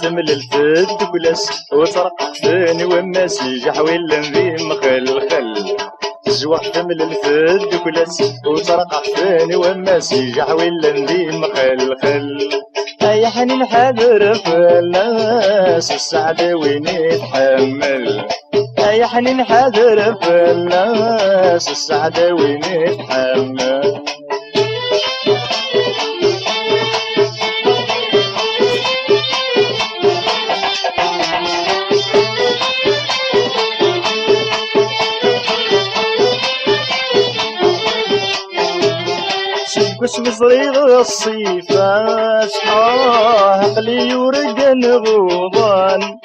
تمل الفد كلاس وطرق ثاني وماسي جحويل ذي مخلخل زواق تمل الفد كلاس وطرق ثاني وماسي جحويل ذي مخلخل يا حنين حاضر في الناس السعادة وين يتحمل يا حنين حاضر في الناس السعادة وين يتحمل بس مصريغ الصيفات عقلي يورقن غوضان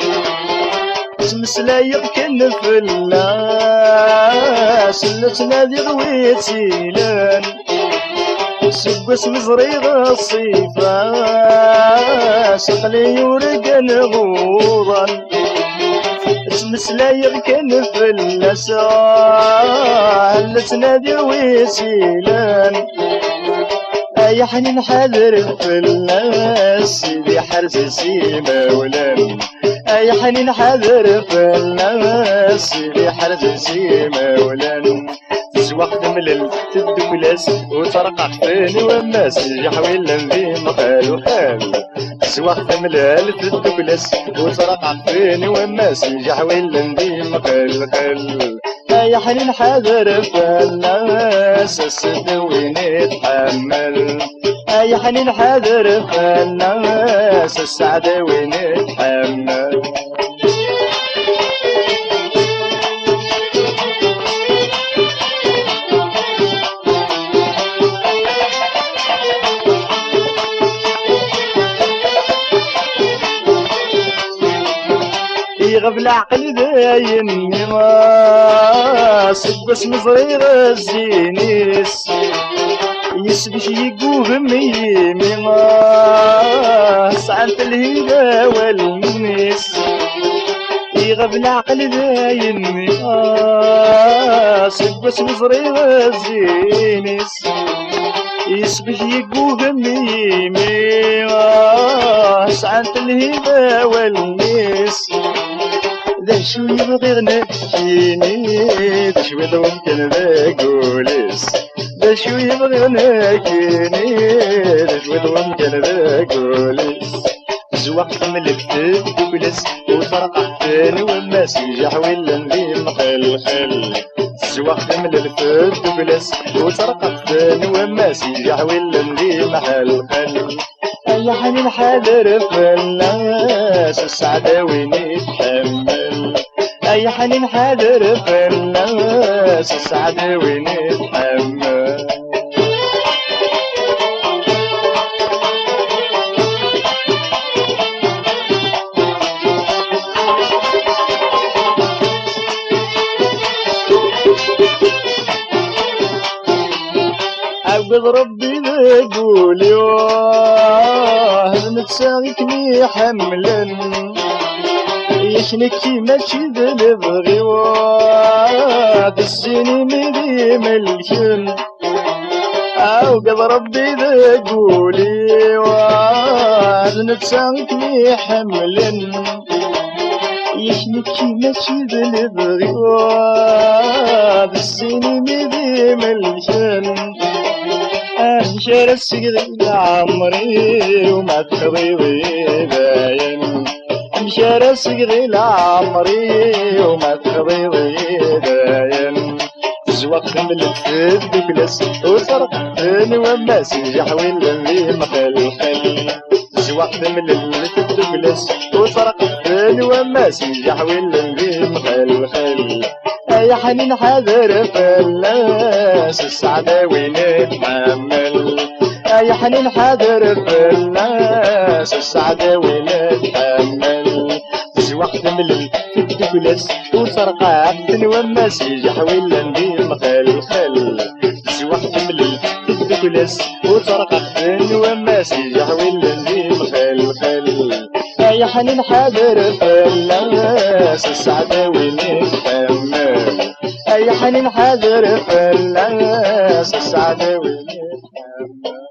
تمسلايق كنف الناس اللي تنادي غويتيلان سبس مصريغ الصيفات عقلي يورقن غوضان تمسلايق كنف الناس اللي تنادي غويتيلان يا حنين حاضر في الناس سيدي حرز سيما ولان يا حنين حاضر في الناس سيدي حرز سيما ولان تزوق دملل تدولاس وطرقع فاني والناس يحويل ذي مخال وخال تزوق دملل تدولاس وطرقع فاني والناس يحويل ذي مخال وخال يا حنين حاضر في الناس السد وين يتحمل يا حنين حاضر في الناس السعادة وين يتحمل يغب العقل داين ناس بس مصريغ الزينيس يسبش يقوه ميمي ناس عن الهيلة والنيس يغب العقل داين ناس بس مصريغ الزينيس يسبش يقوه ميمي ناس عن الهيلة والنيس ذا شو يبغي غناكيني ذا شو ممكن ذا قوليس ذا شو يبغي غناكيني ذا شو ممكن ذا قوليس زوق من الكتاب دولاس وطرقع ثاني والناس يحويل ذي مخلخل زوق من الكتاب دولاس وطرقع ثاني والناس يحويل ذي مخلخل يا حنين حاضر في الناس السعادة وين يتحمل يا حنين حاضر في الناس السعادة وين يتحمل عبد ربي بقول يوه نتساقني حملا يشنكي ماشي ذا بغي واد السيني مدي ملكن عبد ربي بقول يوه نتساقني حملا يشنكي ماشي ذا بغي واد السيني مدي ملكن أنشر السقري لعمري وما تخضيضي باين أنشر السقري لعمري وما تخضيضي باين زوق من الفد بكلاس وطرق ثاني وماس يحويل ذي مخلخل زوق من الفد بكلاس وطرق ثاني وماس يحويل ذي مخلخل يا حنين حاضر في الناس السعادة وين يتحمل يا حنين حاضر في الناس السعادة وين يتحمل زوق دمل في الدبلاس وطرقع ثاني وماس يحويل ذي مخلخل زوق دمل في الدبلاس وطرقع ثاني وماس يحويل ذي مخلخل يا حنين حاضر في الناس السعادة وين يتحمل يا حنين حاضر في الناس السعادة وين يتحمل